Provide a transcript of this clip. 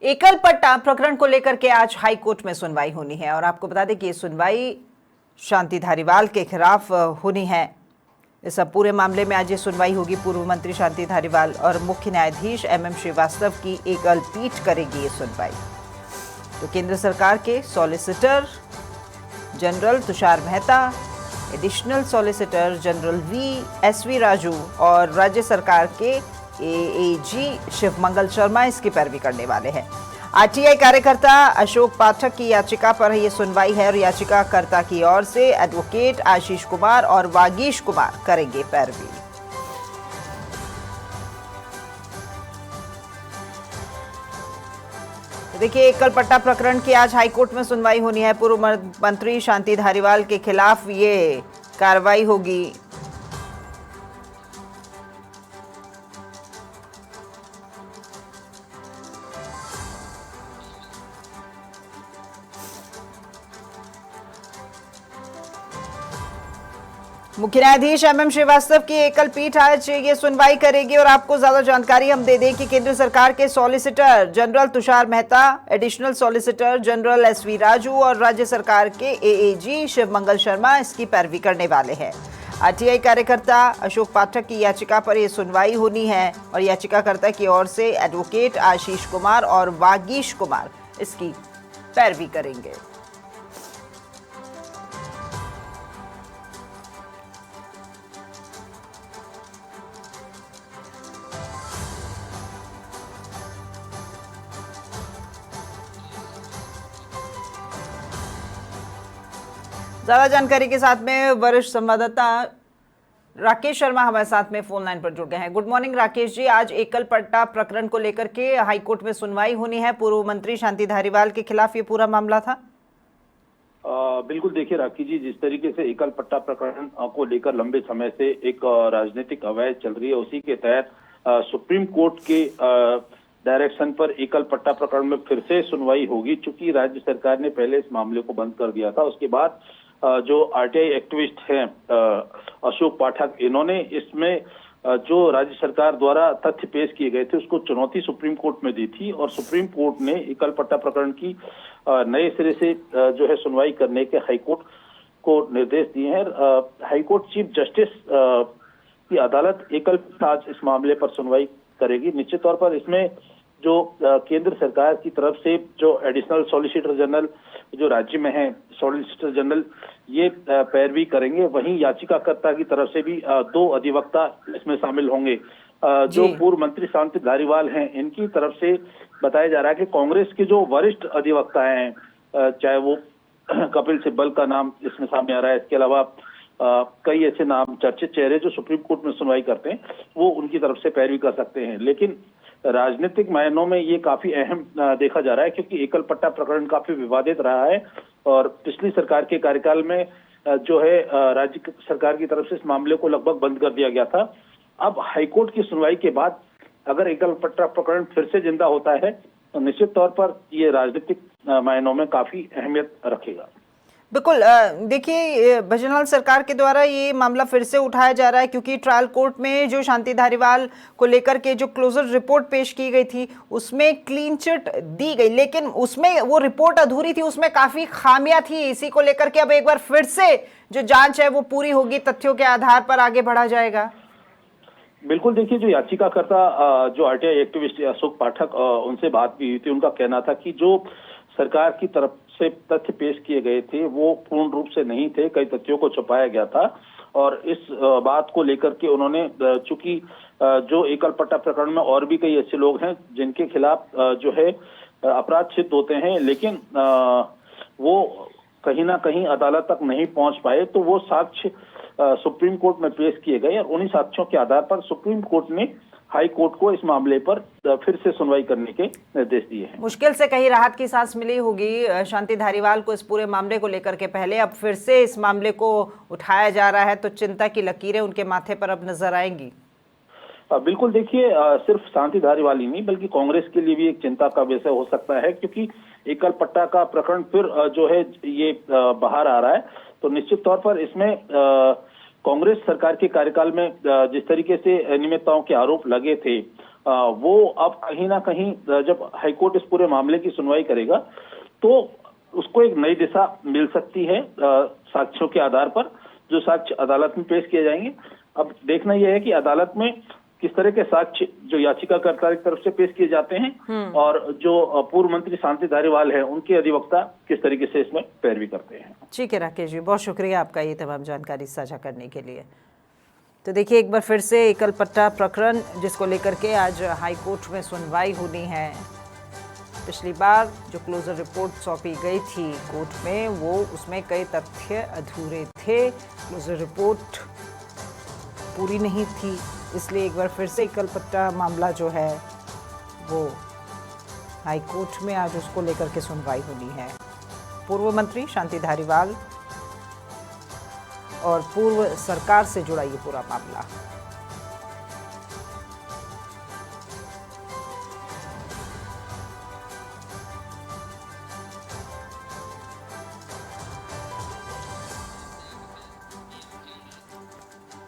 एकल पट्टा प्रकरण को लेकर के आज हाई कोर्ट में सुनवाई होनी है और आपको बता दें कि ये सुनवाई शांति धारीवाल के खिलाफ होनी है। इस पूरे मामले में आज ये सुनवाई होगी। पूर्व मंत्री शांति धारीवाल और मुख्य न्यायाधीश MM श्रीवास्तव की एकल पीठ करेगी ये सुनवाई। तो केंद्र सरकार के solicitor general Tushar Mehta, additional solicitor general SV Raju और राज्य सरकार के AAG शिवमंगल शर्मा इसकी पैरवी करने वाले हैं। RTI कार्यकर्ता अशोक पाठक की याचिका पर यह सुनवाई है और याचिकाकर्ता की ओर से एडवोकेट आशीष कुमार और वागीश कुमार करेंगे पैरवी। देखिए, एकल पट्टा प्रकरण की आज हाईकोर्ट में सुनवाई होनी है। पूर्व मंत्री शांति धारीवाल के खिलाफ ये कार्रवाई होगी। मुख्य न्यायाधीश MM श्रीवास्तव की एकल पीठ आज ये सुनवाई करेगी और आपको ज्यादा जानकारी हम दे दें कि केंद्र सरकार के solicitor general Tushar Mehta, additional solicitor general SV Raju और राज्य सरकार के AAG शिवमंगल शर्मा इसकी पैरवी करने वाले हैं। RTI कार्यकर्ता अशोक पाठक की याचिका पर यह सुनवाई होनी है और याचिकाकर्ता की ओर से एडवोकेट आशीष कुमार और वागीश कुमार इसकी पैरवी करेंगे। ज्यादा जानकारी के साथ में वरिष्ठ संवाददाता राकेश शर्मा हमारे साथ में फोन लाइन पर जुड़ गए हैं। गुड मॉर्निंग राकेश जी, आज एकल पट्टा प्रकरण को लेकर के हाईकोर्ट में सुनवाई होनी है। पूर्व मंत्री शांति धारीवाल के खिलाफ ये पूरा मामला था। बिल्कुल, देखिए राखी जी, जिस तरीके से एकल पट्टा प्रकरण को लेकर लंबे समय से एक राजनीतिक अवैध चल रही है, उसी के तहत सुप्रीम कोर्ट के डायरेक्शन पर एकल पट्टा प्रकरण में फिर से सुनवाई होगी। चूंकि राज्य सरकार ने पहले इस मामले को बंद कर दिया था, उसके बाद जो RTI एक्टिविस्ट हैं अशोक पाठक, इन्होंने इसमें जो राज्य सरकार द्वारा तथ्य पेश किए गए थे उसको चुनौती सुप्रीम कोर्ट में दी थी और सुप्रीम कोर्ट ने एकल पट्टा प्रकरण की नए सिरे से जो है सुनवाई करने के हाईकोर्ट को निर्देश दिए हैं। हाईकोर्ट चीफ जस्टिस की अदालत एकल आज इस मामले पर सुनवाई करेगी। निश्चित तौर पर इसमें जो केंद्र सरकार की तरफ से जो एडिशनल सॉलिसिटर जनरल जो राज्य में है, सॉलिसिटर जनरल, ये पैरवी करेंगे। वहीं याचिकाकर्ता की तरफ से भी 2 अधिवक्ता इसमें शामिल होंगे। जो पूर्व मंत्री शांति धारीवाल हैं, इनकी तरफ से बताया जा रहा है कि कांग्रेस के जो वरिष्ठ अधिवक्ता हैं, चाहे वो कपिल सिब्बल का नाम इसमें सामने आ रहा है, इसके अलावा कई ऐसे नाम चर्चित चेहरे जो सुप्रीम कोर्ट में सुनवाई करते हैं, वो उनकी तरफ से पैरवी कर सकते हैं। लेकिन राजनीतिक मायनों में ये काफी अहम देखा जा रहा है, क्योंकि एकल पट्टा प्रकरण काफी विवादित रहा है और पिछली सरकार के कार्यकाल में जो है राज्य सरकार की तरफ से इस मामले को लगभग बंद कर दिया गया था। अब हाईकोर्ट की सुनवाई के बाद अगर एकल पट्टा प्रकरण फिर से जिंदा होता है तो निश्चित तौर पर ये राजनीतिक मायनों में काफी अहमियत रखेगा। बिल्कुल, देखिए, भजनलाल सरकार के द्वारा ये मामला फिर से उठाया जा रहा है क्योंकि ट्रायल कोर्ट में जो शांति धारीवाल को लेकर के जो क्लोजर रिपोर्ट पेश की गई थी उसमें क्लीन चिट दी गई, लेकिन उसमें वो रिपोर्ट अधूरी थी, उसमें काफी खामियां थी। इसी को लेकर के अब एक बार फिर से जो जांच है वो पूरी होगी, तथ्यों के आधार पर आगे बढ़ा जाएगा। बिल्कुल, देखिए, जो याचिकाकर्ता जो RTI एक्टिविस्ट अशोक पाठक, उनसे बात भी हुई थी। उनका कहना था कि जो सरकार की तरफ से तथ्य पेश किए गए थे वो पूर्ण रूप से नहीं थे, कई तथ्यों को छुपाया गया था और इस बात को लेकर के उन्होंने, चूंकि जो एकल पट्टा प्रकरण में और भी कई ऐसे लोग हैं जिनके खिलाफ जो है अपराध सिद्ध होते हैं, लेकिन वो कहीं ना कहीं अदालत तक नहीं पहुंच पाए, तो वो साक्ष्य सुप्रीम कोर्ट में पेश किए गए और उन्हीं साक्ष्यों के आधार पर सुप्रीम कोर्ट ने हाई कोर्ट को इस मामले पर फिर से सुनवाई करने के निर्देश दिए हैं। मुश्किल से कहीं राहत की सांस मिली होगी शांति धारीवाल को इस पूरे मामले को लेकर के। पहले अब फिर से इस मामले को उठाया जा रहा है तो चिंता की लकीरें उनके माथे पर अब नजर आएंगी। बिल्कुल, देखिए, सिर्फ शांति धारीवाल ही नहीं बल्कि कांग्रेस के लिए भी एक चिंता का विषय हो सकता है, क्योंकि एकल पट्टा का प्रकरण फिर जो है ये बाहर आ रहा है। तो निश्चित तौर पर इसमें कांग्रेस सरकार के कार्यकाल में जिस तरीके से अनियमितताओं के आरोप लगे थे वो अब कहीं ना कहीं जब हाईकोर्ट इस पूरे मामले की सुनवाई करेगा तो उसको एक नई दिशा मिल सकती है साक्ष्यों के आधार पर, जो साक्ष्य अदालत में पेश किए जाएंगे। अब देखना यह है कि अदालत में किस तरह के साक्ष्य जो याचिकाकर्ता की तरफ से पेश किए जाते हैं और जो पूर्व मंत्री शांति धारीवाल है उनके अधिवक्ता किस तरीके से इसमें पैरवी करते हैं। ठीक है राकेश जी, बहुत शुक्रिया आपका ये तमाम जानकारी साझा करने के लिए। तो देखिए एक बार फिर से एकल पट्टा प्रकरण जिसको लेकर के आज हाई कोर्ट में सुनवाई होनी है। पिछली बार जो क्लोजर रिपोर्ट सौंपी गई थी कोर्ट में, वो उसमें कई तथ्य अधूरे थे, क्लोजर रिपोर्ट पूरी नहीं थी, इसलिए एक बार फिर से एकल पट्टा मामला जो है वो हाई कोर्ट में आज उसको लेकर के सुनवाई होनी है। पूर्व मंत्री शांति धारीवाल और पूर्व सरकार से जुड़ा ये पूरा मामला।